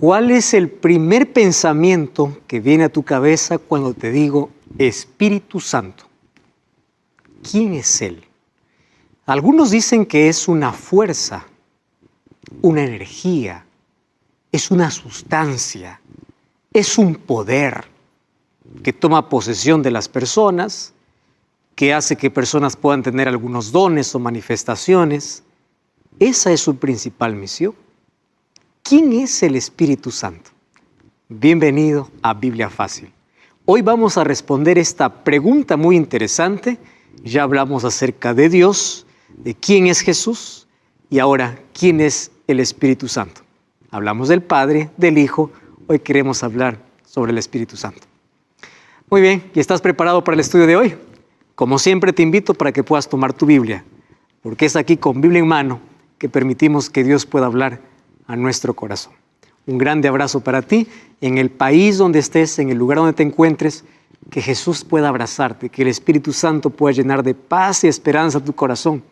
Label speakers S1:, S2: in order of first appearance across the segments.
S1: ¿Cuál es el primer pensamiento que viene a tu cabeza cuando te digo Espíritu Santo? ¿Quién es Él? Algunos dicen que es una fuerza, una energía, es una sustancia, es un poder que toma posesión de las personas, que hace que personas puedan tener algunos dones o manifestaciones. Esa es su principal misión. ¿Quién es el Espíritu Santo? Bienvenido a Biblia Fácil. Hoy vamos a responder esta pregunta muy interesante. Ya hablamos acerca de Dios, de quién es Jesús y ahora quién es el Espíritu Santo. Hablamos del Padre, del Hijo. Hoy queremos hablar sobre el Espíritu Santo. Muy bien, ¿y estás preparado para el estudio de hoy? Como siempre te invito para que puedas tomar tu Biblia, porque es aquí con Biblia en mano que permitimos que Dios pueda hablar a nuestro corazón. Un grande abrazo para ti, en el país donde estés, en el lugar donde te encuentres, que Jesús pueda abrazarte, que el Espíritu Santo pueda llenar de paz y esperanza tu corazón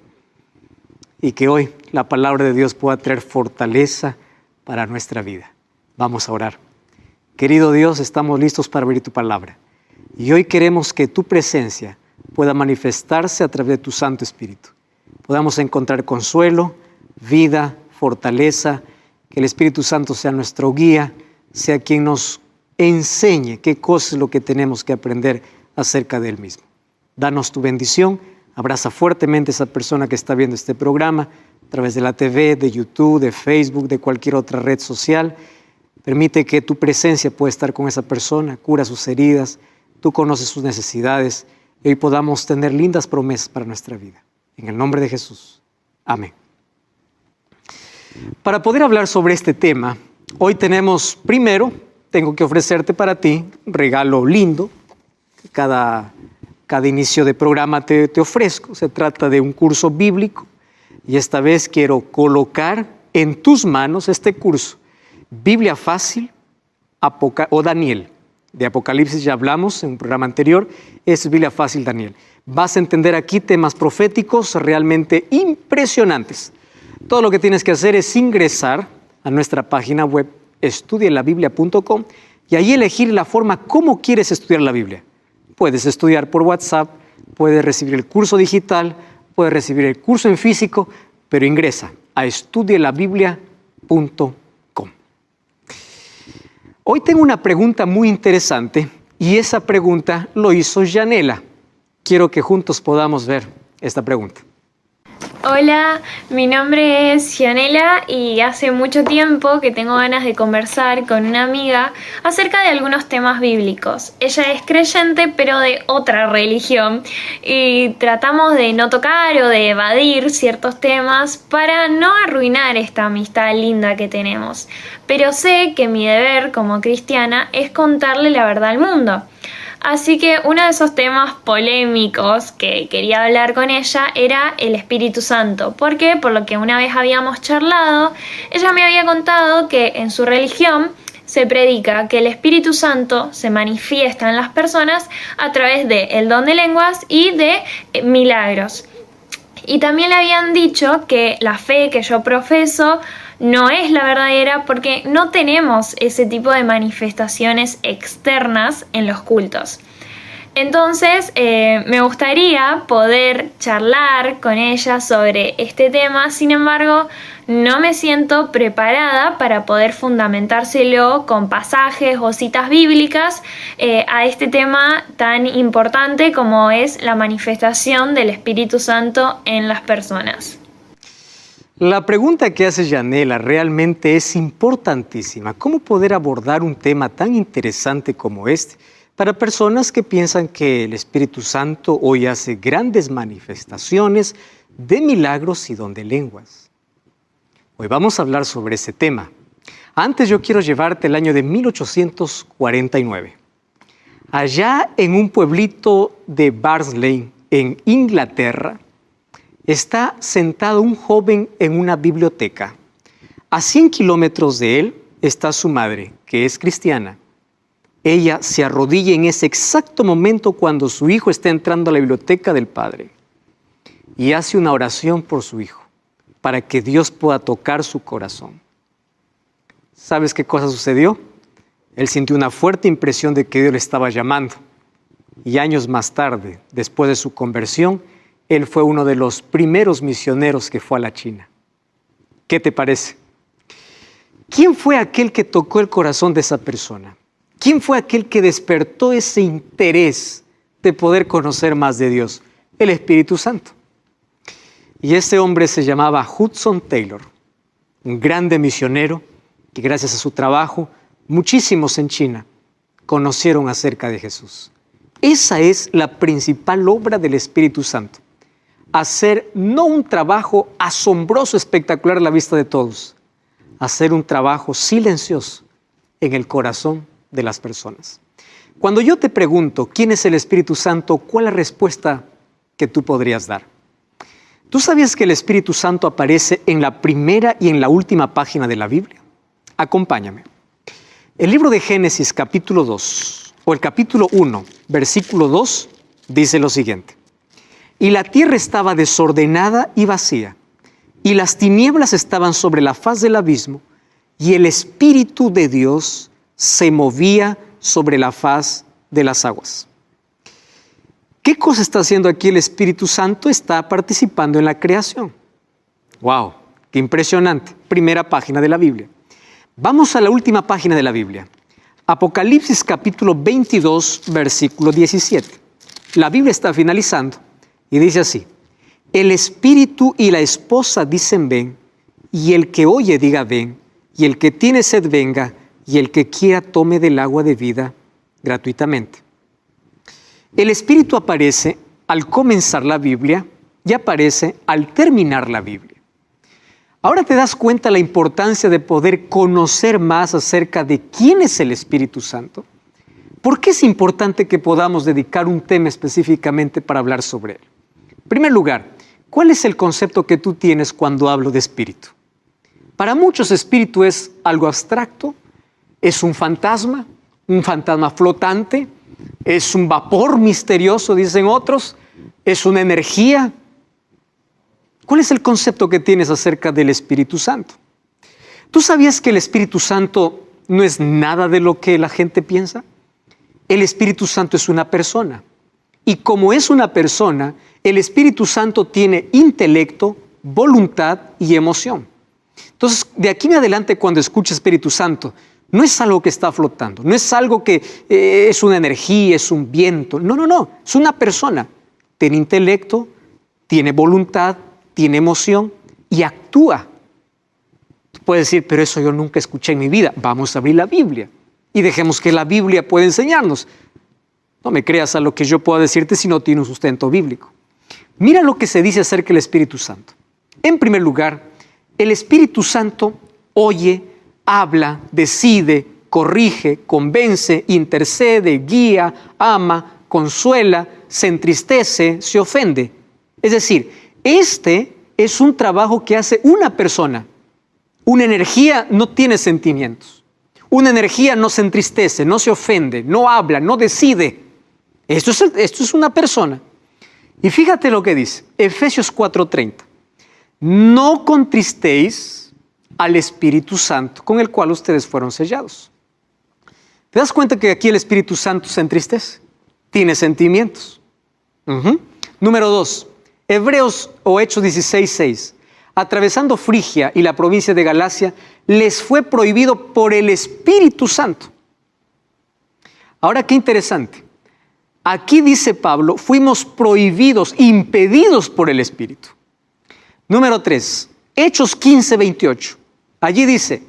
S1: y que hoy la palabra de Dios pueda traer fortaleza para nuestra vida. Vamos a orar. Querido Dios, estamos listos para abrir tu palabra y hoy queremos que tu presencia pueda manifestarse a través de tu Santo Espíritu. Podamos encontrar consuelo, vida, fortaleza, que el Espíritu Santo sea nuestro guía, sea quien nos enseñe qué cosa es lo que tenemos que aprender acerca de Él mismo. Danos tu bendición, abraza fuertemente a esa persona que está viendo este programa a través de la TV, de YouTube, de Facebook, de cualquier otra red social. Permite que tu presencia pueda estar con esa persona, cura sus heridas, tú conoces sus necesidades y hoy podamos tener lindas promesas para nuestra vida. En el nombre de Jesús. Amén. Para poder hablar sobre este tema, hoy tengo que ofrecerte para ti un regalo lindo. Cada inicio de programa te ofrezco. Se trata de un curso bíblico y esta vez quiero colocar en tus manos este curso. Biblia Fácil o Daniel. De Apocalipsis ya hablamos en un programa anterior. Es Biblia Fácil Daniel. Vas a entender aquí temas proféticos realmente impresionantes. Todo lo que tienes que hacer es ingresar a nuestra página web estudielabiblia.com y ahí elegir la forma como quieres estudiar la Biblia. Puedes estudiar por WhatsApp, puedes recibir el curso digital, puedes recibir el curso en físico, pero ingresa a estudielabiblia.com. Hoy tengo una pregunta muy interesante y esa pregunta lo hizo Yanela. Quiero que juntos podamos ver esta pregunta.
S2: Hola, mi nombre es Yanela y hace mucho tiempo que tengo ganas de conversar con una amiga acerca de algunos temas bíblicos. Ella es creyente pero de otra religión y tratamos de no tocar o de evadir ciertos temas para no arruinar esta amistad linda que tenemos. Pero sé que mi deber como cristiana es contarle la verdad al mundo. Así que uno de esos temas polémicos que quería hablar con ella era el Espíritu Santo. ¿Por qué? Por lo que una vez habíamos charlado, ella me había contado que en su religión se predica que el Espíritu Santo se manifiesta en las personas a través del don de lenguas y de milagros. Y también le habían dicho que la fe que yo profeso no es la verdadera porque no tenemos ese tipo de manifestaciones externas en los cultos. Entonces me gustaría poder charlar con ella sobre este tema, sin embargo no me siento preparada para poder fundamentárselo con pasajes o citas bíblicas a este tema tan importante como es la manifestación del Espíritu Santo en las personas.
S1: La pregunta que hace Yanela realmente es importantísima. ¿Cómo poder abordar un tema tan interesante como este para personas que piensan que el Espíritu Santo hoy hace grandes manifestaciones de milagros y don de lenguas? Hoy vamos a hablar sobre ese tema. Antes yo quiero llevarte al año de 1849. Allá en un pueblito de Barnsley, en Inglaterra, está sentado un joven en una biblioteca. A 100 kilómetros de él está su madre, que es cristiana. Ella se arrodilla en ese exacto momento cuando su hijo está entrando a la biblioteca del padre y hace una oración por su hijo, para que Dios pueda tocar su corazón. ¿Sabes qué cosa sucedió? Él sintió una fuerte impresión de que Dios le estaba llamando. Y años más tarde, después de su conversión, él fue uno de los primeros misioneros que fue a la China. ¿Qué te parece? ¿Quién fue aquel que tocó el corazón de esa persona? ¿Quién fue aquel que despertó ese interés de poder conocer más de Dios? El Espíritu Santo. Y ese hombre se llamaba Hudson Taylor, un grande misionero que gracias a su trabajo, muchísimos en China conocieron acerca de Jesús. Esa es la principal obra del Espíritu Santo. Hacer no un trabajo asombroso, espectacular a la vista de todos, hacer un trabajo silencioso en el corazón de las personas. Cuando yo te pregunto quién es el Espíritu Santo, ¿cuál es la respuesta que tú podrías dar? ¿Tú sabías que el Espíritu Santo aparece en la primera y en la última página de la Biblia? Acompáñame. El libro de Génesis capítulo 2, o el capítulo 1, versículo 2, dice lo siguiente. Y la tierra estaba desordenada y vacía, y las tinieblas estaban sobre la faz del abismo, y el Espíritu de Dios se movía sobre la faz de las aguas. ¿Qué cosa está haciendo aquí el Espíritu Santo? Está participando en la creación. ¡Wow! ¡Qué impresionante! Primera página de la Biblia. Vamos a la última página de la Biblia. Apocalipsis capítulo 22, versículo 17. La Biblia está finalizando y dice así. El Espíritu y la esposa dicen ven, y el que oye diga ven, y el que tiene sed venga, y el que quiera tome del agua de vida gratuitamente. El Espíritu aparece al comenzar la Biblia y aparece al terminar la Biblia. Ahora te das cuenta la importancia de poder conocer más acerca de quién es el Espíritu Santo. ¿Por qué es importante que podamos dedicar un tema específicamente para hablar sobre él? En primer lugar, ¿cuál es el concepto que tú tienes cuando hablo de espíritu? Para muchos, espíritu es algo abstracto, es un fantasma flotante, es un vapor misterioso, dicen otros, es una energía. ¿Cuál es el concepto que tienes acerca del Espíritu Santo? ¿Tú sabías que el Espíritu Santo no es nada de lo que la gente piensa? El Espíritu Santo es una persona. Y como es una persona, el Espíritu Santo tiene intelecto, voluntad y emoción. Entonces, de aquí en adelante, cuando escuches Espíritu Santo, no es algo que está flotando, no es algo que es una energía, es un viento. No, es una persona. Tiene intelecto, tiene voluntad, tiene emoción y actúa. Tú puedes decir, pero eso yo nunca escuché en mi vida. Vamos a abrir la Biblia y dejemos que la Biblia pueda enseñarnos. No me creas a lo que yo pueda decirte si no tiene un sustento bíblico. Mira lo que se dice acerca del Espíritu Santo. En primer lugar, el Espíritu Santo oye, habla, decide, corrige, convence, intercede, guía, ama, consuela, se entristece, se ofende. Es decir, este es un trabajo que hace una persona. Una energía no tiene sentimientos. Una energía no se entristece, no se ofende, no habla, no decide. Esto es una persona. Y fíjate lo que dice, Efesios 4:30. No contristéis al Espíritu Santo, con el cual ustedes fueron sellados. ¿Te das cuenta que aquí el Espíritu Santo se entristece? Tiene sentimientos. Número 2. Hebreos o Hechos 16:6. Atravesando Frigia y la provincia de Galacia, les fue prohibido por el Espíritu Santo. Ahora, qué interesante. Aquí dice Pablo, fuimos prohibidos, impedidos por el Espíritu. Número 3. Hechos 15:28. Allí dice,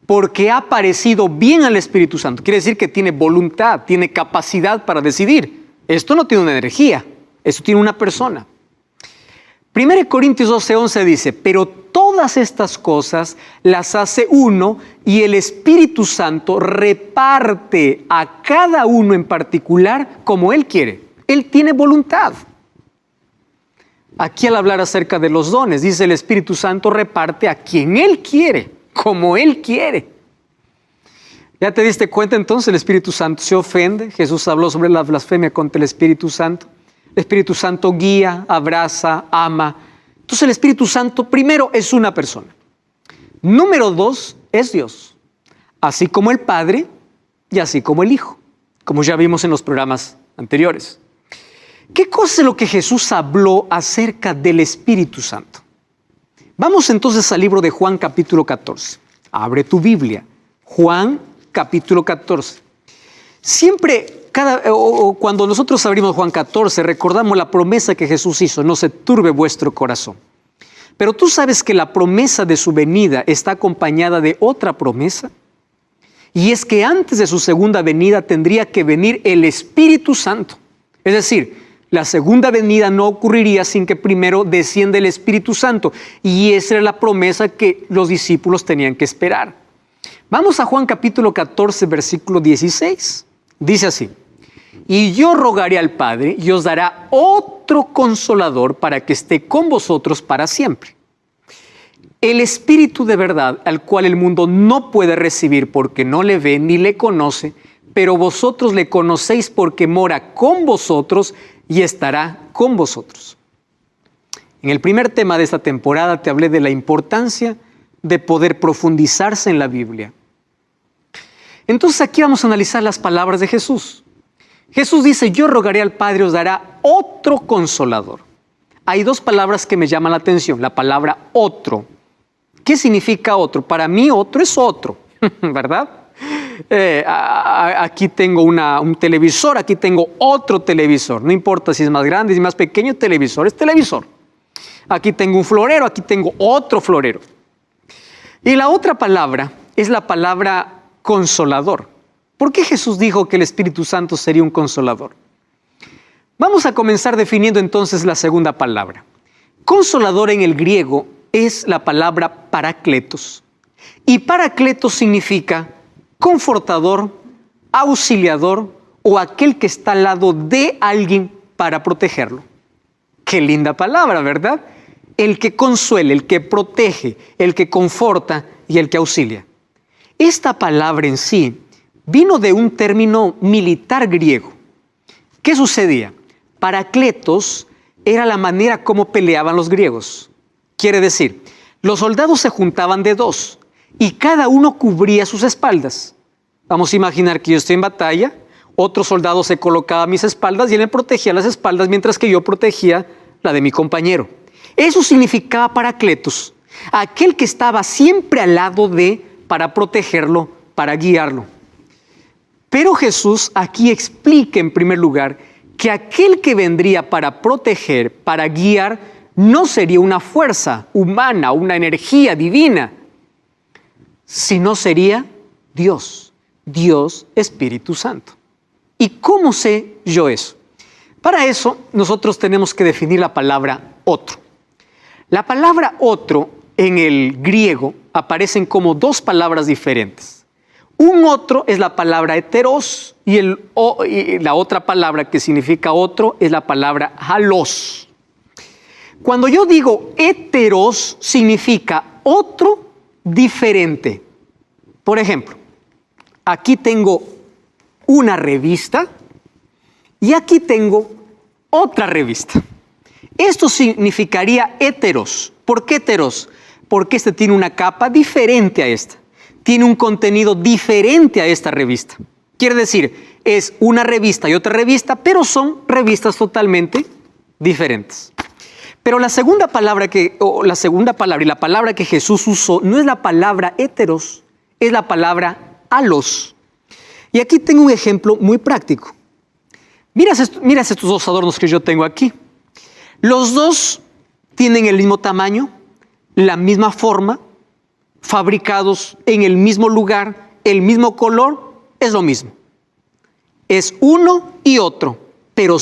S1: porque ha parecido bien al Espíritu Santo. Quiere decir que tiene voluntad, tiene capacidad para decidir. Esto no tiene una energía, esto tiene una persona. 1 Corintios 12:11 dice, pero todas estas cosas las hace uno y el Espíritu Santo reparte a cada uno en particular como Él quiere. Él tiene voluntad. Aquí al hablar acerca de los dones, dice el Espíritu Santo reparte a quien Él quiere, como Él quiere. ¿Ya te diste cuenta entonces? El Espíritu Santo se ofende. Jesús habló sobre la blasfemia contra el Espíritu Santo. El Espíritu Santo guía, abraza, ama. Entonces el Espíritu Santo primero es una persona. Número 2 es Dios. así como el Padre y así como el Hijo, como ya vimos en los programas anteriores. ¿Qué cosa es lo que Jesús habló acerca del Espíritu Santo? Vamos entonces al libro de Juan capítulo 14. Abre tu Biblia. Juan capítulo 14. Siempre, cuando nosotros abrimos Juan 14, recordamos la promesa que Jesús hizo: no se turbe vuestro corazón. Pero tú sabes que la promesa de su venida está acompañada de otra promesa. Y es que antes de su segunda venida tendría que venir el Espíritu Santo. Es decir, la segunda venida no ocurriría sin que primero descienda el Espíritu Santo. Y esa era la promesa que los discípulos tenían que esperar. Vamos a Juan capítulo 14, versículo 16. Dice así: y yo rogaré al Padre y os dará otro consolador para que esté con vosotros para siempre. El Espíritu de verdad, al cual el mundo no puede recibir porque no le ve ni le conoce, pero vosotros le conocéis porque mora con vosotros y estará con vosotros. En el primer tema de esta temporada te hablé de la importancia de poder profundizarse en la Biblia. Entonces aquí vamos a analizar las palabras de Jesús. Jesús dice: yo rogaré al Padre, os dará otro consolador. Hay dos palabras que me llaman la atención. La palabra otro. ¿Qué significa otro? Para mí otro es otro, ¿verdad? Aquí tengo un televisor, aquí tengo otro televisor. No importa si es más grande, si es más pequeño, televisor es televisor. Aquí tengo un florero, aquí tengo otro florero. Y la otra palabra es la palabra consolador. ¿Por qué Jesús dijo que el Espíritu Santo sería un consolador? Vamos a comenzar definiendo entonces la segunda palabra. Consolador en el griego es la palabra parakletos. Y parakletos significa confortador, auxiliador o aquel que está al lado de alguien para protegerlo. Qué linda palabra, ¿verdad? El que consuela, el que protege, el que conforta y el que auxilia. Esta palabra en sí vino de un término militar griego. ¿Qué sucedía? Parakletos era la manera como peleaban los griegos. Quiere decir, los soldados se juntaban de dos y cada uno cubría sus espaldas. Vamos a imaginar que yo estoy en batalla, otro soldado se colocaba a mis espaldas y él me protegía las espaldas mientras que yo protegía la de mi compañero. Eso significaba parakletos, aquel que estaba siempre al lado de, para protegerlo, para guiarlo. Pero Jesús aquí explica en primer lugar que aquel que vendría para proteger, para guiar, no sería una fuerza humana, una energía divina, sino sería Dios, Dios Espíritu Santo. ¿Y cómo sé yo eso? Para eso nosotros tenemos que definir la palabra otro. La palabra otro en el griego aparecen como dos palabras diferentes. Un otro es la palabra heteros y la otra palabra que significa otro es la palabra halos. Cuando yo digo heteros, significa otro diferente. Por ejemplo, aquí tengo una revista y aquí tengo otra revista. Esto significaría heteros. ¿Por qué heteros? Porque este tiene una capa diferente a esta. Tiene un contenido diferente a esta revista. Quiere decir, es una revista y otra revista, pero son revistas totalmente diferentes. Pero la segunda palabra y la palabra que Jesús usó no es la palabra heteros, es la palabra halos. Y aquí tengo un ejemplo muy práctico. Miras estos dos adornos que yo tengo aquí. Los dos tienen el mismo tamaño, la misma forma, fabricados en el mismo lugar, el mismo color, es lo mismo. Es uno y otro, pero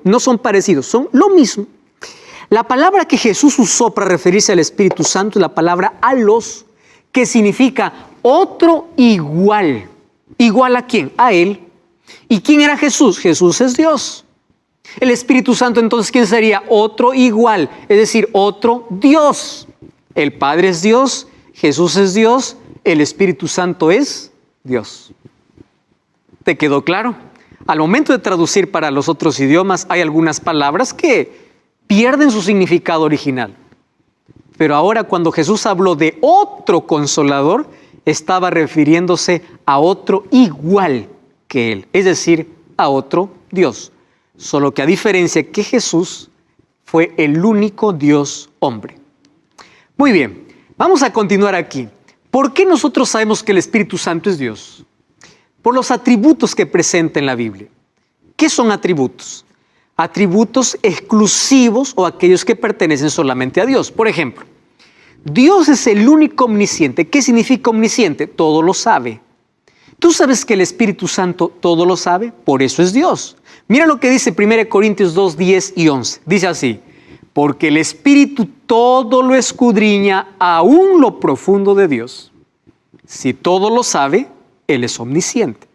S1: no son parecidos, son lo mismo. La palabra que Jesús usó para referirse al Espíritu Santo es la palabra halos, que significa otro igual. ¿Igual a quién? A Él. ¿Y quién era Jesús? Jesús es Dios. El Espíritu Santo, entonces, ¿quién sería? Otro igual, es decir, otro Dios. El Padre es Dios, Jesús es Dios, el Espíritu Santo es Dios. ¿Te quedó claro? Al momento de traducir para los otros idiomas, hay algunas palabras que pierden su significado original. Pero ahora cuando Jesús habló de otro consolador, estaba refiriéndose a otro igual que Él, es decir, a otro Dios. Solo que a diferencia que Jesús fue el único Dios hombre. Muy bien, vamos a continuar aquí. ¿Por qué nosotros sabemos que el Espíritu Santo es Dios? Por los atributos que presenta en la Biblia. ¿Qué son atributos? Atributos exclusivos o aquellos que pertenecen solamente a Dios. Por ejemplo, Dios es el único omnisciente. ¿Qué significa omnisciente? Todo lo sabe. ¿Tú sabes que el Espíritu Santo todo lo sabe? Por eso es Dios. Mira lo que dice 1 Corintios 2, 10 y 11. Dice así: porque el Espíritu todo lo escudriña, aún lo profundo de Dios. Si todo lo sabe, Él es omnisciente.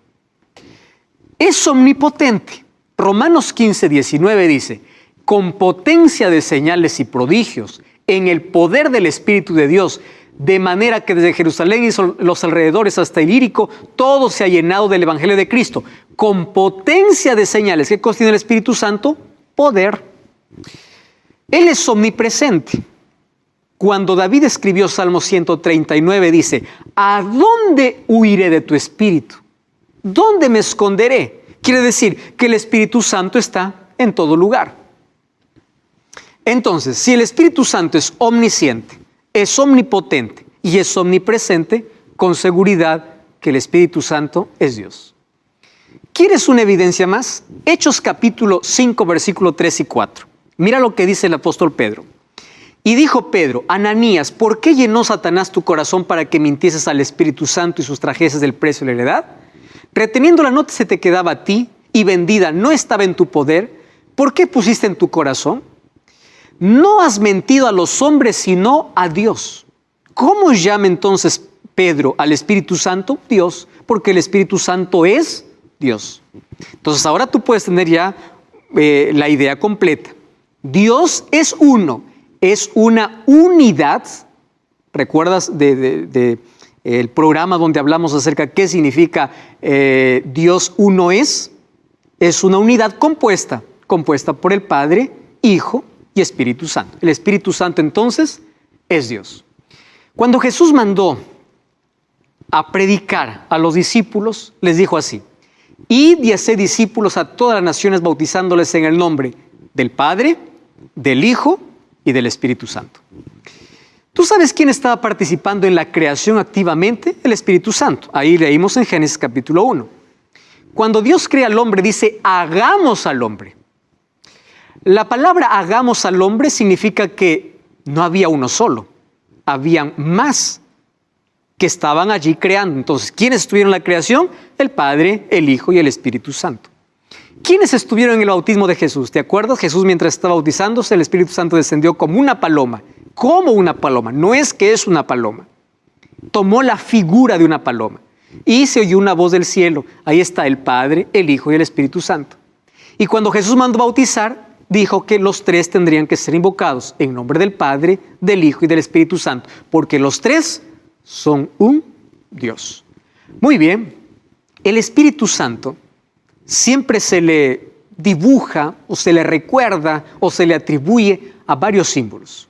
S1: Es omnipotente. Romanos 15, 19 dice: con potencia de señales y prodigios, en el poder del Espíritu de Dios, de manera que desde Jerusalén y los alrededores hasta Ilírico, todo se ha llenado del Evangelio de Cristo. Con potencia de señales. ¿Qué cosa tiene el Espíritu Santo? Poder. Él es omnipresente. Cuando David escribió Salmo 139, dice: ¿a dónde huiré de tu Espíritu? ¿Dónde me esconderé? Quiere decir que el Espíritu Santo está en todo lugar. Entonces, si el Espíritu Santo es omnisciente, es omnipotente y es omnipresente, con seguridad que el Espíritu Santo es Dios. ¿Quieres una evidencia más? Hechos capítulo 5, versículo 3 y 4. Mira lo que dice el apóstol Pedro. Y dijo Pedro: Ananías, ¿por qué llenó Satanás tu corazón para que mintieses al Espíritu Santo y sustrajeses del precio de la heredad? Reteniéndola no se te quedaba a ti, y vendida no estaba en tu poder. ¿Por qué pusiste en tu corazón? No has mentido a los hombres, sino a Dios. ¿Cómo llama entonces Pedro al Espíritu Santo? Dios, porque el Espíritu Santo es Dios. Entonces ahora tú puedes tener ya la idea completa. Dios es uno, es una unidad. ¿Recuerdas el programa donde hablamos acerca de qué significa Dios uno es? Es una unidad compuesta por el Padre, Hijo y Espíritu Santo. El Espíritu Santo entonces es Dios. Cuando Jesús mandó a predicar a los discípulos, les dijo así: id y haced discípulos a todas las naciones, bautizándoles en el nombre del Padre, del Hijo y del Espíritu Santo. ¿Tú sabes quién estaba participando en la creación activamente? El Espíritu Santo. Ahí leímos en Génesis capítulo 1. Cuando Dios crea al hombre, dice: hagamos al hombre. La palabra hagamos al hombre significa que no había uno solo, habían más que estaban allí creando. Entonces, ¿quiénes estuvieron en la creación? El Padre, el Hijo y el Espíritu Santo. ¿Quiénes estuvieron en el bautismo de Jesús? ¿Te acuerdas? Jesús, mientras estaba bautizándose, el Espíritu Santo descendió como una paloma. Como una paloma, no es que es una paloma. Tomó la figura de una paloma y se oyó una voz del cielo. Ahí está el Padre, el Hijo y el Espíritu Santo. Y cuando Jesús mandó bautizar, dijo que los tres tendrían que ser invocados en nombre del Padre, del Hijo y del Espíritu Santo, porque los tres son un Dios. Muy bien, el Espíritu Santo siempre se le dibuja o se le recuerda o se le atribuye a varios símbolos.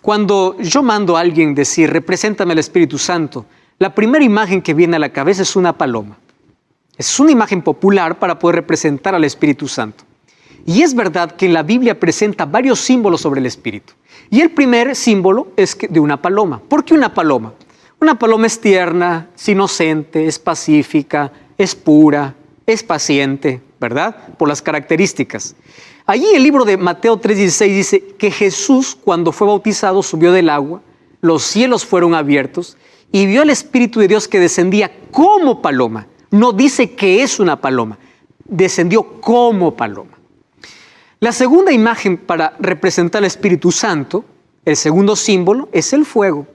S1: Cuando yo mando a alguien decir: represéntame al Espíritu Santo, la primera imagen que viene a la cabeza es una paloma. Es una imagen popular para poder representar al Espíritu Santo. Y es verdad que en la Biblia presenta varios símbolos sobre el Espíritu. Y el primer símbolo es de una paloma. ¿Por qué una paloma? Una paloma es tierna, es inocente, es pacífica, es pura, es paciente, ¿verdad? Por las características. Allí el libro de Mateo 3:16 dice que Jesús, cuando fue bautizado, subió del agua, los cielos fueron abiertos y vio al Espíritu de Dios que descendía como paloma. No dice que es una paloma, descendió como paloma. La segunda imagen para representar al Espíritu Santo, el segundo símbolo, es el fuego.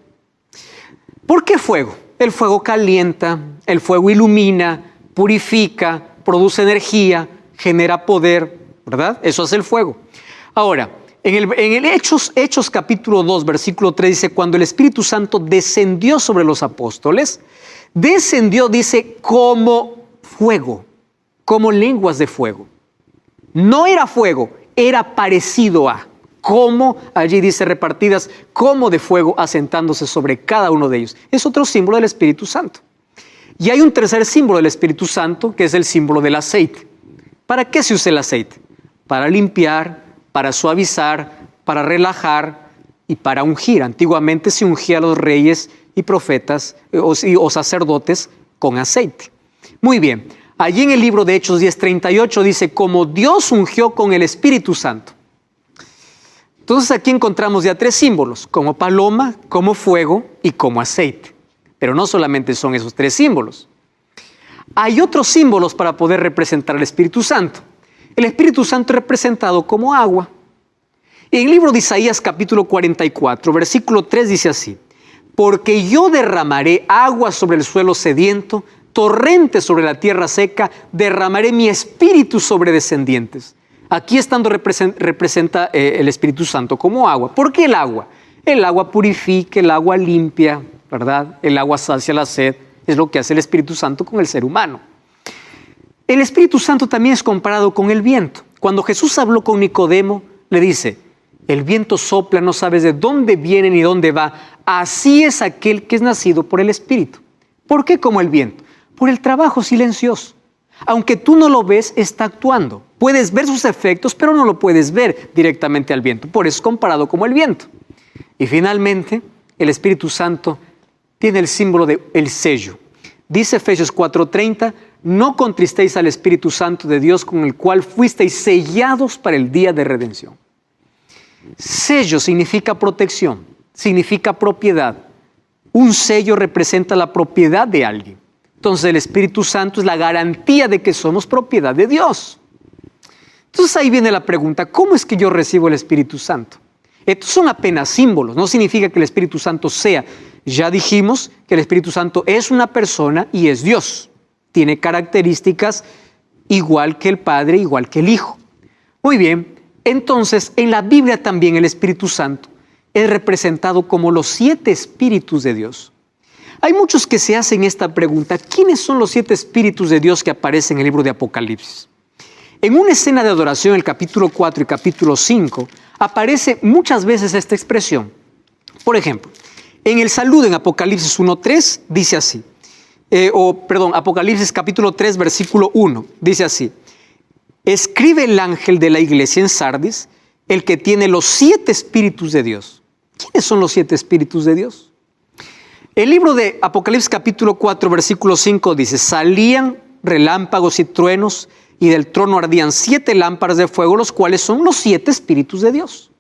S1: ¿Por qué fuego? El fuego calienta, el fuego ilumina, purifica, produce energía, genera poder, ¿verdad? Eso es el fuego. Ahora, en el Hechos capítulo 2, versículo 3 dice: cuando el Espíritu Santo descendió sobre los apóstoles, descendió, dice, como fuego, como lenguas de fuego. No era fuego, era parecido a, como, allí dice repartidas, como de fuego asentándose sobre cada uno de ellos. Es otro símbolo del Espíritu Santo. Y hay un tercer símbolo del Espíritu Santo, que es el símbolo del aceite. ¿Para qué se usa el aceite? Para limpiar, para suavizar, para relajar y para ungir. Antiguamente se ungía a los reyes y profetas o sacerdotes con aceite. Muy bien, allí en el libro de Hechos 10:38 dice, como Dios ungió con el Espíritu Santo. Entonces aquí encontramos ya tres símbolos, como paloma, como fuego y como aceite. Pero no solamente son esos tres símbolos. Hay otros símbolos para poder representar al Espíritu Santo. El Espíritu Santo es representado como agua. En el libro de Isaías capítulo 44, versículo 3 dice así, porque yo derramaré agua sobre el suelo sediento, torrentes sobre la tierra seca, derramaré mi espíritu sobre descendientes. Aquí representa el Espíritu Santo como agua. ¿Por qué el agua? El agua purifica, el agua limpia, ¿verdad? El agua sacia la sed, es lo que hace el Espíritu Santo con el ser humano. El Espíritu Santo también es comparado con el viento. Cuando Jesús habló con Nicodemo, le dice, el viento sopla, no sabes de dónde viene ni dónde va. Así es aquel que es nacido por el Espíritu. ¿Por qué como el viento? Por el trabajo silencioso. Aunque tú no lo ves, está actuando. Puedes ver sus efectos, pero no lo puedes ver directamente al viento. Por eso es comparado como el viento. Y finalmente, el Espíritu Santo tiene el símbolo del sello. Dice Efesios 4:30, no contristéis al Espíritu Santo de Dios con el cual fuisteis sellados para el día de redención. Sello significa protección, significa propiedad. Un sello representa la propiedad de alguien. Entonces el Espíritu Santo es la garantía de que somos propiedad de Dios. Entonces ahí viene la pregunta, ¿cómo es que yo recibo el Espíritu Santo? Estos son apenas símbolos, no significa que el Espíritu Santo sea. Ya dijimos que el Espíritu Santo es una persona y es Dios. Tiene características igual que el Padre, igual que el Hijo. Muy bien, entonces en la Biblia también el Espíritu Santo es representado como los 7 espíritus de Dios. Hay muchos que se hacen esta pregunta, ¿quiénes son los 7 espíritus de Dios que aparecen en el libro de Apocalipsis? En una escena de adoración, el capítulo 4 y capítulo 5, aparece muchas veces esta expresión. Por ejemplo, en el saludo en Apocalipsis 1:3 dice así, Apocalipsis capítulo 3, versículo 1, dice así, escribe el ángel de la iglesia en Sardis, el que tiene los 7 espíritus de Dios. ¿Quiénes son los 7 espíritus de Dios? El libro de Apocalipsis capítulo 4, versículo 5 dice, salían relámpagos y truenos, y del trono ardían 7 lámparas de fuego, los cuales son los 7 espíritus de Dios.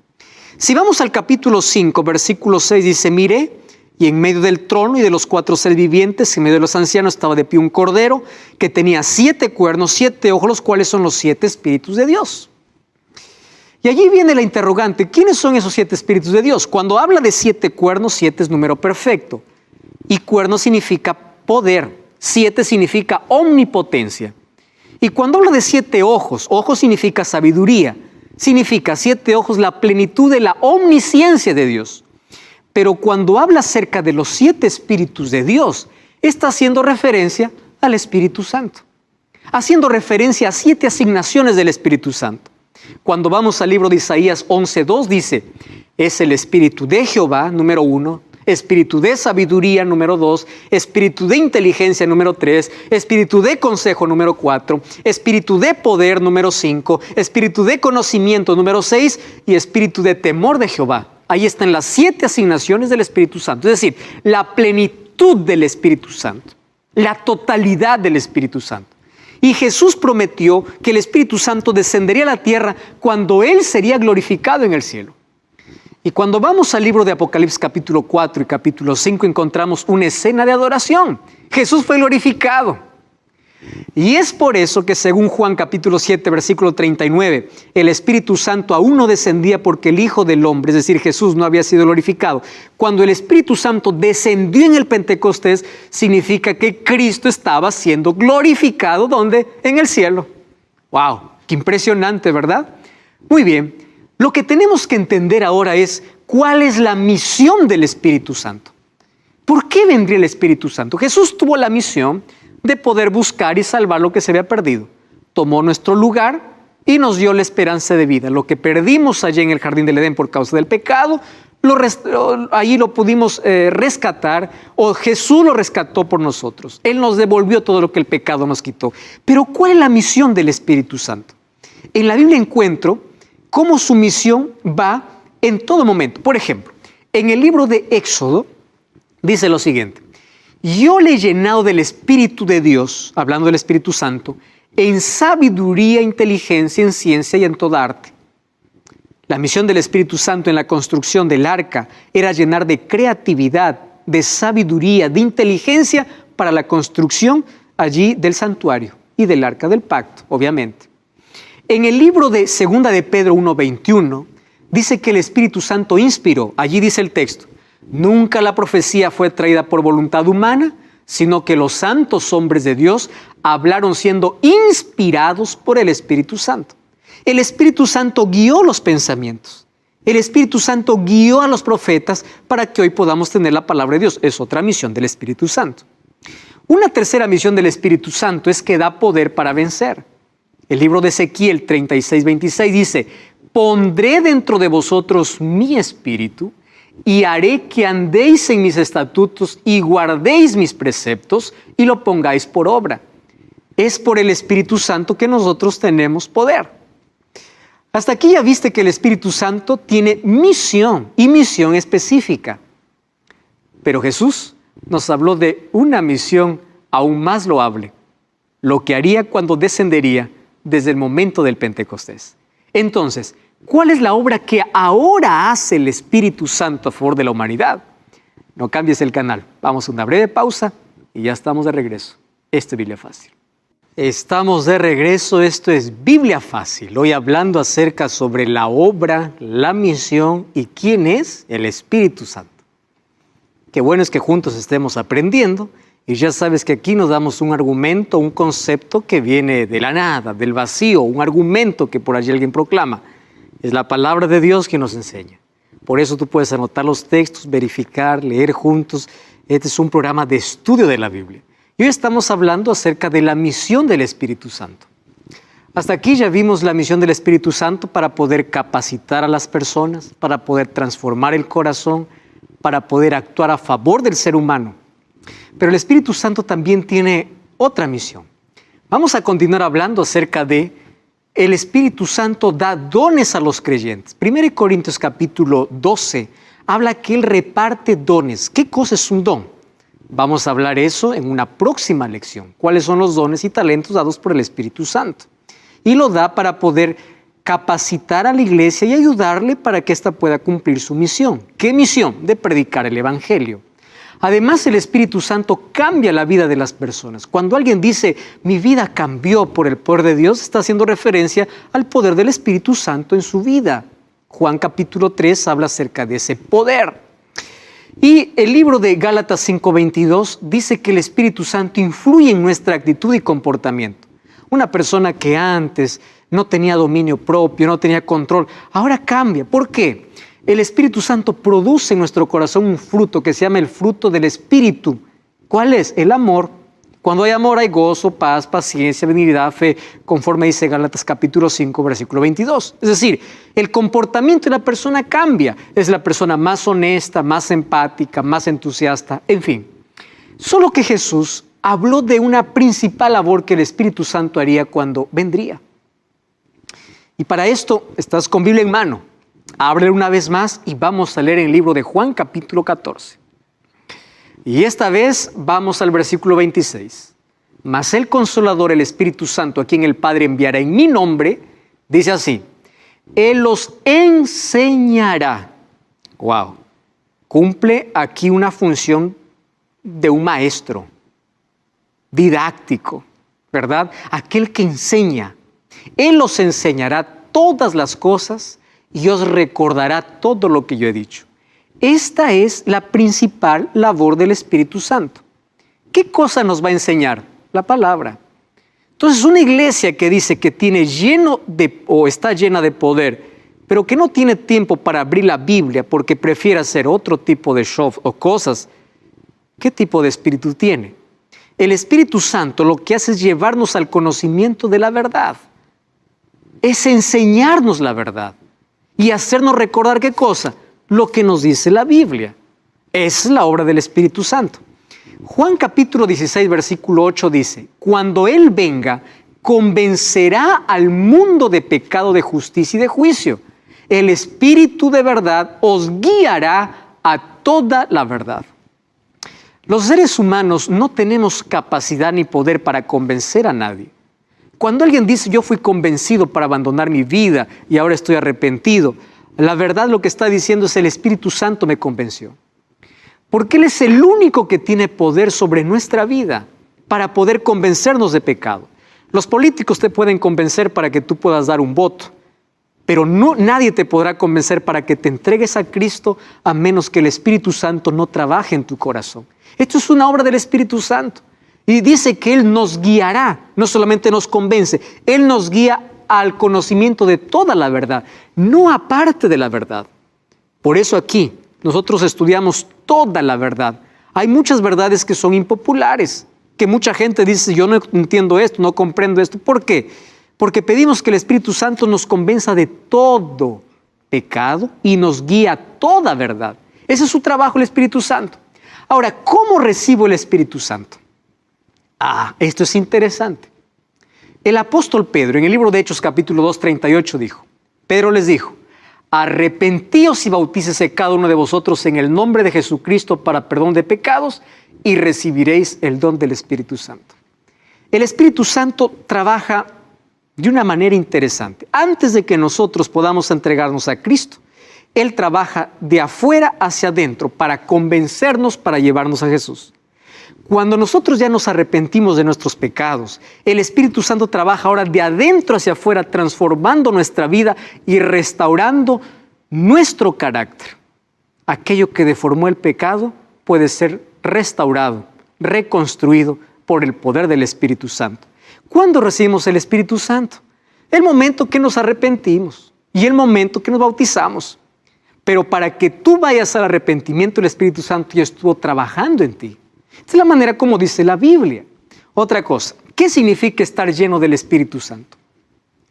S1: Si vamos al capítulo 5, versículo 6, dice, miré, y en medio del trono y de los 4 seres vivientes, en medio de los ancianos, estaba de pie un cordero que tenía 7 cuernos, 7 ojos, los cuales son los 7 espíritus de Dios. Y allí viene la interrogante, ¿quiénes son esos 7 espíritus de Dios? Cuando habla de 7 cuernos, 7 es número perfecto. Y cuerno significa poder, 7 significa omnipotencia. Y cuando habla de 7 ojos, ojos significa sabiduría, significa 7 ojos la plenitud de la omnisciencia de Dios. Pero cuando habla acerca de los 7 espíritus de Dios, está haciendo referencia al Espíritu Santo, haciendo referencia a 7 asignaciones del Espíritu Santo. Cuando vamos al libro de Isaías 11:2 dice, es el Espíritu de Jehová, número 1, Espíritu de sabiduría, número 2, Espíritu de inteligencia, número 3, Espíritu de consejo, número 4, Espíritu de poder, número 5, Espíritu de conocimiento, número 6 y Espíritu de temor de Jehová. Ahí están las 7 asignaciones del Espíritu Santo, es decir, la plenitud del Espíritu Santo, la totalidad del Espíritu Santo. Y Jesús prometió que el Espíritu Santo descendería a la tierra cuando Él sería glorificado en el cielo. Y cuando vamos al libro de Apocalipsis capítulo 4 y capítulo 5 encontramos una escena de adoración. Jesús fue glorificado. Y es por eso que según Juan capítulo 7 versículo 39, el Espíritu Santo aún no descendía porque el Hijo del Hombre, es decir, Jesús, no había sido glorificado. Cuando el Espíritu Santo descendió en el Pentecostés, significa que Cristo estaba siendo glorificado, ¿dónde? En el cielo. ¡Wow! ¡Qué impresionante!, ¿verdad? Muy bien. Lo que tenemos que entender ahora es cuál es la misión del Espíritu Santo. ¿Por qué vendría el Espíritu Santo? Jesús tuvo la misión de poder buscar y salvar lo que se había perdido. Tomó nuestro lugar, y nos dio la esperanza de vida. Lo que perdimos allí en el jardín del Edén por causa del pecado, allí lo pudimos rescatar, o Jesús lo rescató por nosotros. Él nos devolvió todo lo que el pecado nos quitó. Pero ¿cuál es la misión del Espíritu Santo? En la Biblia encuentro cómo su misión va en todo momento. Por ejemplo, en el libro de Éxodo dice lo siguiente: yo le he llenado del Espíritu de Dios, hablando del Espíritu Santo, en sabiduría, inteligencia, en ciencia y en toda arte. La misión del Espíritu Santo en la construcción del arca era llenar de creatividad, de sabiduría, de inteligencia para la construcción allí del santuario y del arca del pacto, obviamente. En el libro de 2 de Pedro 1:21 dice que el Espíritu Santo inspiró, allí dice el texto: nunca la profecía fue traída por voluntad humana, sino que los santos hombres de Dios hablaron siendo inspirados por el Espíritu Santo. El Espíritu Santo guió los pensamientos. El Espíritu Santo guió a los profetas para que hoy podamos tener la palabra de Dios. Es otra misión del Espíritu Santo. Una tercera misión del Espíritu Santo es que da poder para vencer. El libro de Ezequiel 36:26 dice: pondré dentro de vosotros mi espíritu y haré que andéis en mis estatutos y guardéis mis preceptos y lo pongáis por obra. Es por el Espíritu Santo que nosotros tenemos poder. Hasta aquí ya viste que el Espíritu Santo tiene misión y misión específica. Pero Jesús nos habló de una misión aún más loable, lo que haría cuando descendería desde el momento del Pentecostés. Entonces, ¿cuál es la obra que ahora hace el Espíritu Santo a favor de la humanidad? No cambies el canal. Vamos a una breve pausa y ya estamos de regreso. Esto es Biblia Fácil. Estamos de regreso. Esto es Biblia Fácil. Hoy hablando acerca sobre la obra, la misión y quién es el Espíritu Santo. Qué bueno es que juntos estemos aprendiendo. Y ya sabes que aquí nos damos un argumento, un concepto que viene de la nada, del vacío, un argumento que por allí alguien proclama. Es la palabra de Dios que nos enseña. Por eso tú puedes anotar los textos, verificar, leer juntos. Este es un programa de estudio de la Biblia. Y hoy estamos hablando acerca de la misión del Espíritu Santo. Hasta aquí ya vimos la misión del Espíritu Santo para poder capacitar a las personas, para poder transformar el corazón, para poder actuar a favor del ser humano. Pero el Espíritu Santo también tiene otra misión. Vamos a continuar hablando acerca de el Espíritu Santo da dones a los creyentes. 1 Corintios capítulo 12 habla que Él reparte dones. ¿Qué cosa es un don? Vamos a hablar eso en una próxima lección. ¿Cuáles son los dones y talentos dados por el Espíritu Santo? Y lo da para poder capacitar a la iglesia y ayudarle para que ésta pueda cumplir su misión. ¿Qué misión? De predicar el Evangelio. Además, el Espíritu Santo cambia la vida de las personas. Cuando alguien dice, mi vida cambió por el poder de Dios, está haciendo referencia al poder del Espíritu Santo en su vida. Juan capítulo 3 habla acerca de ese poder. Y el libro de Gálatas 5:22 dice que el Espíritu Santo influye en nuestra actitud y comportamiento. Una persona que antes no tenía dominio propio, no tenía control, ahora cambia. ¿Por qué? El Espíritu Santo produce en nuestro corazón un fruto que se llama el fruto del Espíritu. ¿Cuál es? El amor. Cuando hay amor hay gozo, paz, paciencia, benignidad, fe, conforme dice Gálatas capítulo 5, versículo 22. Es decir, el comportamiento de la persona cambia. Es la persona más honesta, más empática, más entusiasta, en fin. Solo que Jesús habló de una principal labor que el Espíritu Santo haría cuando vendría. Y para esto, estás con Biblia en mano. Ábrele una vez más y vamos a leer el libro de Juan capítulo 14. Y esta vez vamos al versículo 26. Mas el Consolador, el Espíritu Santo, a quien el Padre enviará en mi nombre, dice así: Él los enseñará. Wow. Cumple aquí una función de un maestro didáctico, ¿verdad? Aquel que enseña. Él os enseñará todas las cosas y os recordará todo lo que yo he dicho. Esta es la principal labor del Espíritu Santo. ¿Qué cosa nos va a enseñar? La palabra. Entonces, una iglesia que dice que tiene está llena de poder, pero que no tiene tiempo para abrir la Biblia porque prefiere hacer otro tipo de show o cosas, ¿qué tipo de espíritu tiene? El Espíritu Santo lo que hace es llevarnos al conocimiento de la verdad. es enseñarnos la verdad y hacernos recordar ¿qué cosa? Lo que nos dice la Biblia. Es la obra del Espíritu Santo. Juan capítulo 16, versículo 8 dice, cuando Él venga, convencerá al mundo de pecado, de justicia y de juicio. El Espíritu de verdad os guiará a toda la verdad. Los seres humanos no tenemos capacidad ni poder para convencer a nadie. Cuando alguien dice, yo fui convencido para abandonar mi vida y ahora estoy arrepentido, la verdad lo que está diciendo es el Espíritu Santo me convenció. Porque Él es el único que tiene poder sobre nuestra vida para poder convencernos de pecado. Los políticos te pueden convencer para que tú puedas dar un voto, pero nadie te podrá convencer para que te entregues a Cristo a menos que el Espíritu Santo no trabaje en tu corazón. Esto es una obra del Espíritu Santo. Y dice que Él nos guiará, no solamente nos convence, Él nos guía al conocimiento de toda la verdad, no aparte de la verdad. Por eso aquí nosotros estudiamos toda la verdad. Hay muchas verdades que son impopulares, que mucha gente dice, yo no entiendo esto, no comprendo esto. ¿Por qué? Porque pedimos que el Espíritu Santo nos convenza de todo pecado y nos guía a toda verdad. Ese es su trabajo, el Espíritu Santo. Ahora, ¿cómo recibo el Espíritu Santo? Esto es interesante. El apóstol Pedro, en el libro de Hechos capítulo 2, 38 dijo, Pedro les dijo, arrepentíos y bautícese cada uno de vosotros en el nombre de Jesucristo para perdón de pecados y recibiréis el don del Espíritu Santo. El Espíritu Santo trabaja de una manera interesante. Antes de que nosotros podamos entregarnos a Cristo, Él trabaja de afuera hacia adentro para convencernos, para llevarnos a Jesús. Cuando nosotros ya nos arrepentimos de nuestros pecados, el Espíritu Santo trabaja ahora de adentro hacia afuera, transformando nuestra vida y restaurando nuestro carácter. Aquello que deformó el pecado puede ser restaurado, reconstruido por el poder del Espíritu Santo. ¿Cuándo recibimos el Espíritu Santo? El momento que nos arrepentimos y el momento que nos bautizamos. Pero para que tú vayas al arrepentimiento, el Espíritu Santo ya estuvo trabajando en ti. Esta es la manera como dice la Biblia. Otra cosa, ¿qué significa estar lleno del Espíritu Santo?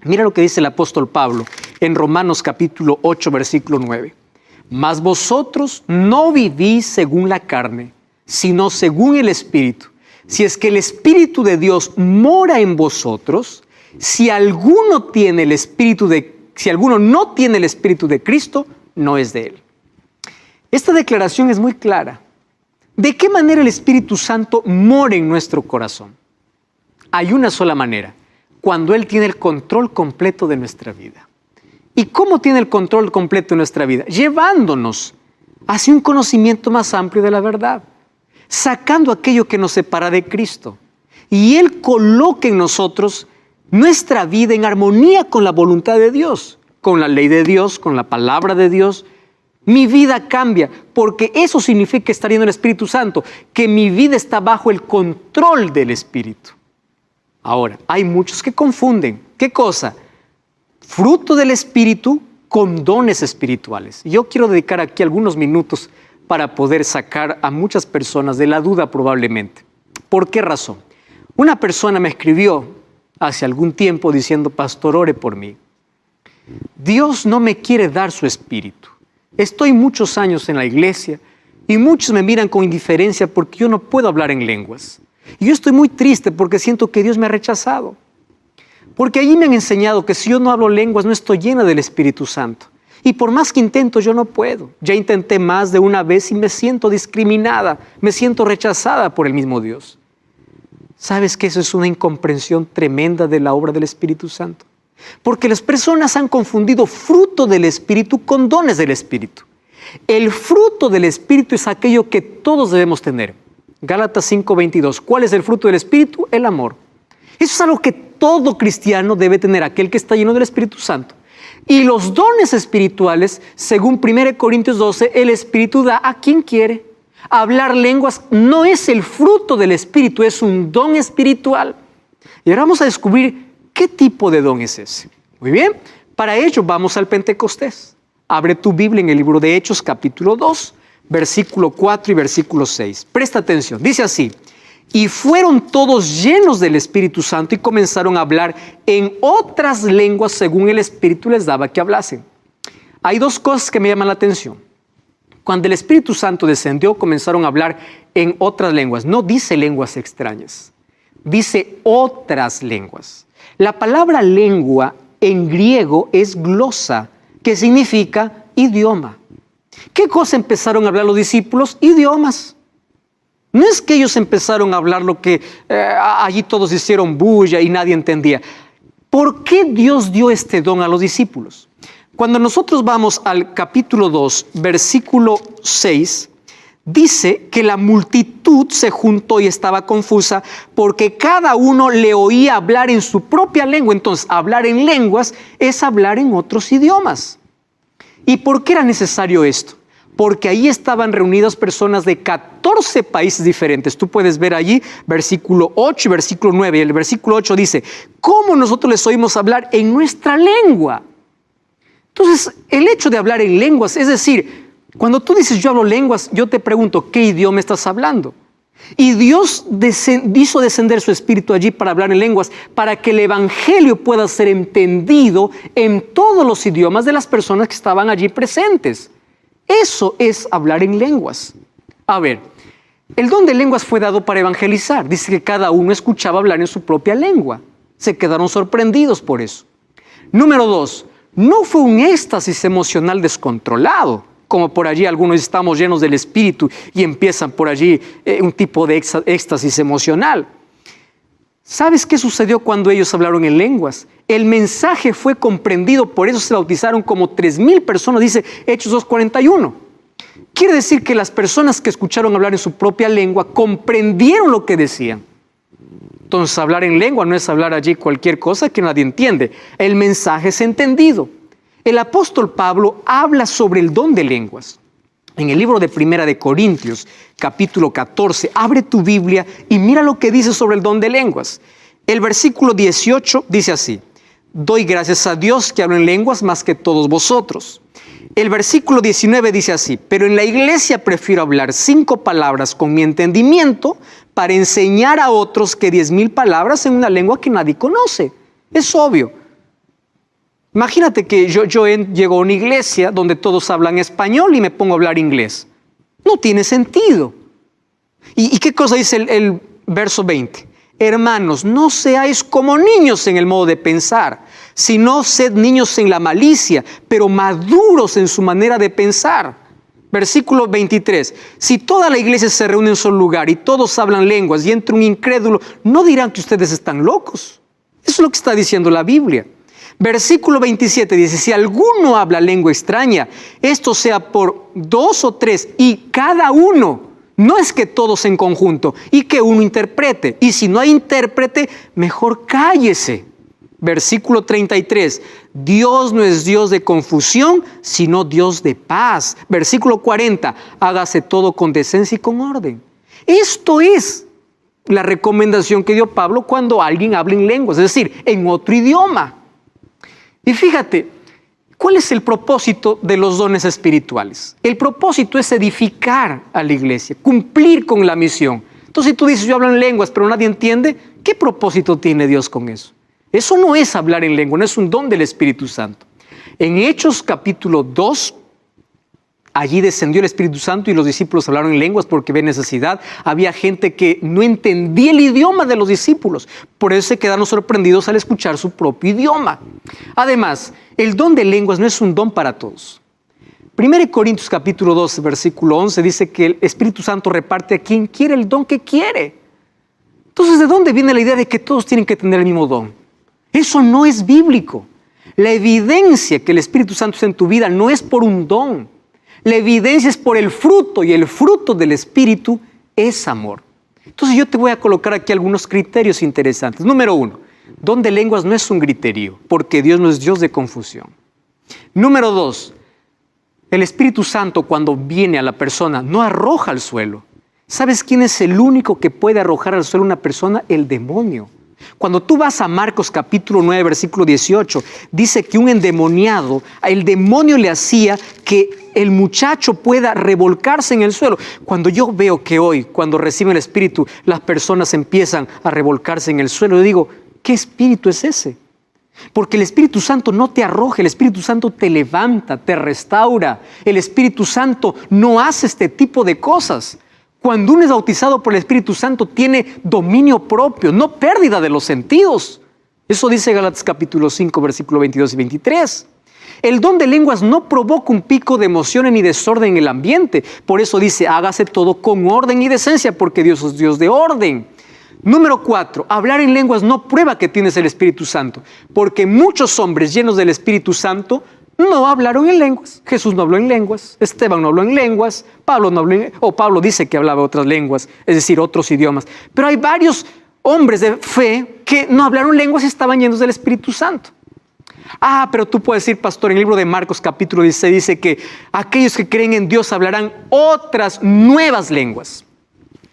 S1: Mira lo que dice el apóstol Pablo en Romanos capítulo 8, versículo 9. Mas vosotros no vivís según la carne, sino según el Espíritu. Si es que el Espíritu de Dios mora en vosotros, si alguno no tiene el Espíritu de Cristo, no es de Él. Esta declaración es muy clara. ¿De qué manera el Espíritu Santo mora en nuestro corazón? Hay una sola manera, cuando Él tiene el control completo de nuestra vida. ¿Y cómo tiene el control completo de nuestra vida? Llevándonos hacia un conocimiento más amplio de la verdad, sacando aquello que nos separa de Cristo. Y Él coloca en nosotros nuestra vida en armonía con la voluntad de Dios, con la ley de Dios, con la palabra de Dios. Mi vida cambia, porque eso significa estar lleno del Espíritu Santo, que mi vida está bajo el control del Espíritu. Ahora, hay muchos que confunden. ¿Qué cosa? Fruto del Espíritu con dones espirituales. Yo quiero dedicar aquí algunos minutos para poder sacar a muchas personas de la duda probablemente. ¿Por qué razón? Una persona me escribió hace algún tiempo diciendo, pastor, ore por mí. Dios no me quiere dar su Espíritu. Estoy muchos años en la iglesia y muchos me miran con indiferencia porque yo no puedo hablar en lenguas. Y yo estoy muy triste porque siento que Dios me ha rechazado. Porque allí me han enseñado que si yo no hablo lenguas no estoy llena del Espíritu Santo. Y por más que intento yo no puedo. Ya intenté más de una vez y me siento discriminada, me siento rechazada por el mismo Dios. ¿Sabes que eso es una incomprensión tremenda de la obra del Espíritu Santo? Porque las personas han confundido fruto del Espíritu con dones del Espíritu. El fruto del Espíritu es aquello que todos debemos tener. Gálatas 5:22. ¿Cuál es el fruto del Espíritu? El amor. Eso es algo que todo cristiano debe tener, aquel que está lleno del Espíritu Santo. Y los dones espirituales, según 1 Corintios 12, el Espíritu da a quien quiere. Hablar lenguas no es el fruto del Espíritu, es un don espiritual. Y ahora vamos a descubrir qué tipo de don es ese. Muy bien, para ello vamos al Pentecostés. Abre tu Biblia en el libro de Hechos, capítulo 2, versículo 4 y versículo 6. Presta atención, dice así. Y fueron todos llenos del Espíritu Santo y comenzaron a hablar en otras lenguas según el Espíritu les daba que hablasen. Hay dos cosas que me llaman la atención. Cuando el Espíritu Santo descendió, comenzaron a hablar en otras lenguas. No dice lenguas extrañas, dice otras lenguas. La palabra lengua en griego es glosa, que significa idioma. ¿Qué cosa empezaron a hablar los discípulos? Idiomas. No es que ellos empezaron a hablar lo que allí todos hicieron bulla y nadie entendía. ¿Por qué Dios dio este don a los discípulos? Cuando nosotros vamos al capítulo 2, versículo 6, dice que la multitud se juntó y estaba confusa porque cada uno le oía hablar en su propia lengua. Entonces, hablar en lenguas es hablar en otros idiomas. ¿Y por qué era necesario esto? Porque ahí estaban reunidas personas de 14 países diferentes. Tú puedes ver allí versículo 8 y versículo 9. Y el versículo 8 dice, ¿cómo nosotros les oímos hablar en nuestra lengua? Entonces, el hecho de hablar en lenguas, es decir, cuando tú dices yo hablo lenguas, yo te pregunto, ¿qué idioma estás hablando? Y Dios hizo descender su Espíritu allí para hablar en lenguas, para que el Evangelio pueda ser entendido en todos los idiomas de las personas que estaban allí presentes. Eso es hablar en lenguas. A ver, el don de lenguas fue dado para evangelizar. Dice que cada uno escuchaba hablar en su propia lengua. Se quedaron sorprendidos por eso. Número 2, no fue un éxtasis emocional descontrolado, como por allí algunos estamos llenos del Espíritu y empiezan por allí un tipo de éxtasis emocional. ¿Sabes qué sucedió cuando ellos hablaron en lenguas? El mensaje fue comprendido, por eso se bautizaron como 3,000 personas, dice Hechos 2:41. Quiere decir que las personas que escucharon hablar en su propia lengua comprendieron lo que decían. Entonces, hablar en lengua no es hablar allí cualquier cosa que nadie entiende. El mensaje es entendido. El apóstol Pablo habla sobre el don de lenguas. En el libro de Primera de Corintios, capítulo 14, abre tu Biblia y mira lo que dice sobre el don de lenguas. El versículo 18 dice así, doy gracias a Dios que hablo en lenguas más que todos vosotros. El versículo 19 dice así, pero en la iglesia prefiero hablar 5 palabras con mi entendimiento para enseñar a otros que 10,000 palabras en una lengua que nadie conoce. Es obvio. Imagínate que yo llego a una iglesia donde todos hablan español y me pongo a hablar inglés. No tiene sentido. ¿Y qué cosa dice el verso 20? Hermanos, no seáis como niños en el modo de pensar, sino sed niños en la malicia, pero maduros en su manera de pensar. Versículo 23. Si toda la iglesia se reúne en un solo lugar y todos hablan lenguas y entra un incrédulo, ¿no dirán que ustedes están locos? Eso es lo que está diciendo la Biblia. Versículo 27 dice, si alguno habla lengua extraña, esto sea por 2 o 3 y cada uno. No es que todos en conjunto y que uno interprete. Y si no hay intérprete, mejor cállese. Versículo 33. Dios no es Dios de confusión, sino Dios de paz. Versículo 40. Hágase todo con decencia y con orden. Esto es la recomendación que dio Pablo cuando alguien habla en lenguas, es decir, en otro idioma. Y fíjate, ¿cuál es el propósito de los dones espirituales? El propósito es edificar a la iglesia, cumplir con la misión. Entonces, si tú dices, yo hablo en lenguas, pero nadie entiende, ¿qué propósito tiene Dios con eso? Eso no es hablar en lengua, no es un don del Espíritu Santo. En Hechos capítulo 2, allí descendió el Espíritu Santo y los discípulos hablaron en lenguas porque había necesidad. Había gente que no entendía el idioma de los discípulos. Por eso se quedaron sorprendidos al escuchar su propio idioma. Además, el don de lenguas no es un don para todos. 1 Corintios capítulo 12, versículo 11 dice que el Espíritu Santo reparte a quien quiere el don que quiere. Entonces, ¿de dónde viene la idea de que todos tienen que tener el mismo don? Eso no es bíblico. La evidencia que el Espíritu Santo está en tu vida no es por un don. La evidencia es por el fruto y el fruto del Espíritu es amor. Entonces yo te voy a colocar aquí algunos criterios interesantes. Número 1, don de lenguas no es un griterío, porque Dios no es Dios de confusión. Número 2, el Espíritu Santo cuando viene a la persona no arroja al suelo. ¿Sabes quién es el único que puede arrojar al suelo a una persona? El demonio. Cuando tú vas a Marcos capítulo 9, versículo 18, dice que un endemoniado, el demonio le hacía que el muchacho pueda revolcarse en el suelo. Cuando yo veo que hoy, cuando reciben el Espíritu, las personas empiezan a revolcarse en el suelo, yo digo, ¿qué espíritu es ese? Porque el Espíritu Santo no te arroja, el Espíritu Santo te levanta, te restaura. El Espíritu Santo no hace este tipo de cosas. Cuando uno es bautizado por el Espíritu Santo, tiene dominio propio, no pérdida de los sentidos. Eso dice Gálatas capítulo 5, versículo 22 y 23. El don de lenguas no provoca un pico de emociones ni desorden en el ambiente. Por eso dice, hágase todo con orden y decencia, porque Dios es Dios de orden. Número 4, hablar en lenguas no prueba que tienes el Espíritu Santo, porque muchos hombres llenos del Espíritu Santo no hablaron en lenguas. Jesús no habló en lenguas, Esteban no habló en lenguas, Pablo no habló Pablo dice que hablaba otras lenguas, es decir, otros idiomas. Pero hay varios hombres de fe que no hablaron lenguas y estaban llenos del Espíritu Santo. Pero tú puedes decir, pastor, en el libro de Marcos capítulo 16 dice que aquellos que creen en Dios hablarán otras nuevas lenguas.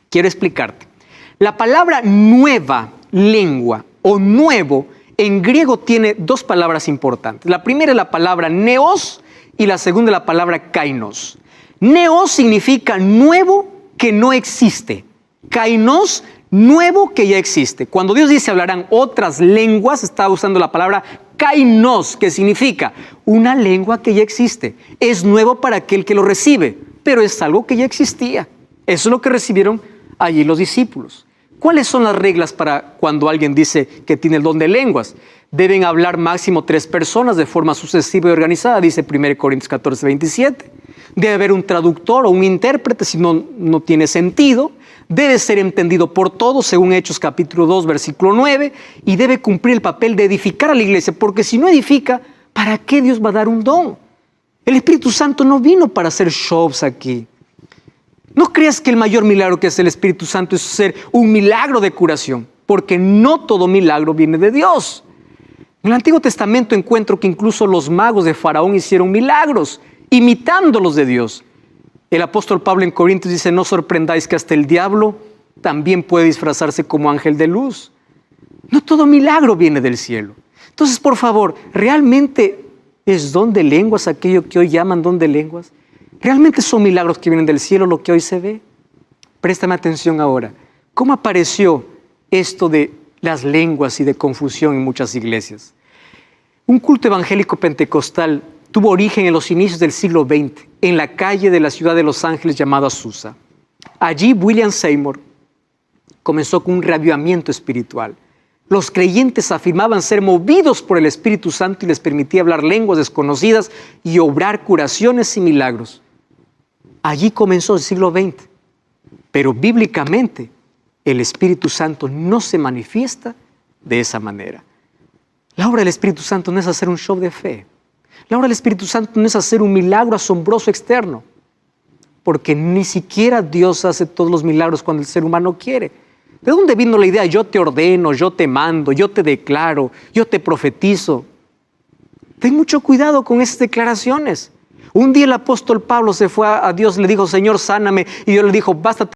S1: Quiero explicarte. La palabra nueva lengua o nuevo en griego tiene dos palabras importantes. La primera es la palabra neos y la segunda es la palabra kainos. Neos significa nuevo que no existe. Kainos, nuevo que ya existe. Cuando Dios dice hablarán otras lenguas, está usando la palabra kainos, que significa una lengua que ya existe. Es nuevo para aquel que lo recibe, pero es algo que ya existía. Eso es lo que recibieron allí los discípulos. ¿Cuáles son las reglas para cuando alguien dice que tiene el don de lenguas? Deben hablar máximo 3 personas de forma sucesiva y organizada, dice 1 Corintios 14, 27. Debe haber un traductor o un intérprete, si no, no tiene sentido. Debe ser entendido por todos, según Hechos capítulo 2, versículo 9. Y debe cumplir el papel de edificar a la iglesia, porque si no edifica, ¿para qué Dios va a dar un don? El Espíritu Santo no vino para hacer shows aquí. No creas que el mayor milagro que hace el Espíritu Santo es ser un milagro de curación, porque no todo milagro viene de Dios. En el Antiguo Testamento encuentro que incluso los magos de Faraón hicieron milagros, imitándolos de Dios. El apóstol Pablo en Corintios dice, no sorprendáis que hasta el diablo también puede disfrazarse como ángel de luz. No todo milagro viene del cielo. Entonces, por favor, ¿realmente es don de lenguas aquello que hoy llaman don de lenguas? ¿Realmente son milagros que vienen del cielo lo que hoy se ve? Préstame atención ahora. ¿Cómo apareció esto de las lenguas y de confusión en muchas iglesias? Un culto evangélico pentecostal tuvo origen en los inicios del siglo XX, en la calle de la ciudad de Los Ángeles llamada Azusa. Allí William Seymour comenzó con un reavivamiento espiritual. Los creyentes afirmaban ser movidos por el Espíritu Santo y les permitía hablar lenguas desconocidas y obrar curaciones y milagros. Allí comenzó el siglo XX, pero bíblicamente el Espíritu Santo no se manifiesta de esa manera. La obra del Espíritu Santo no es hacer un show de fe. La obra del Espíritu Santo no es hacer un milagro asombroso externo, porque ni siquiera Dios hace todos los milagros cuando el ser humano quiere. ¿De dónde vino la idea? Yo te ordeno, yo te mando, yo te declaro, yo te profetizo. Ten mucho cuidado con esas declaraciones. Un día el apóstol Pablo se fue a Dios, le dijo, Señor, sáname. Y Dios le dijo, bástate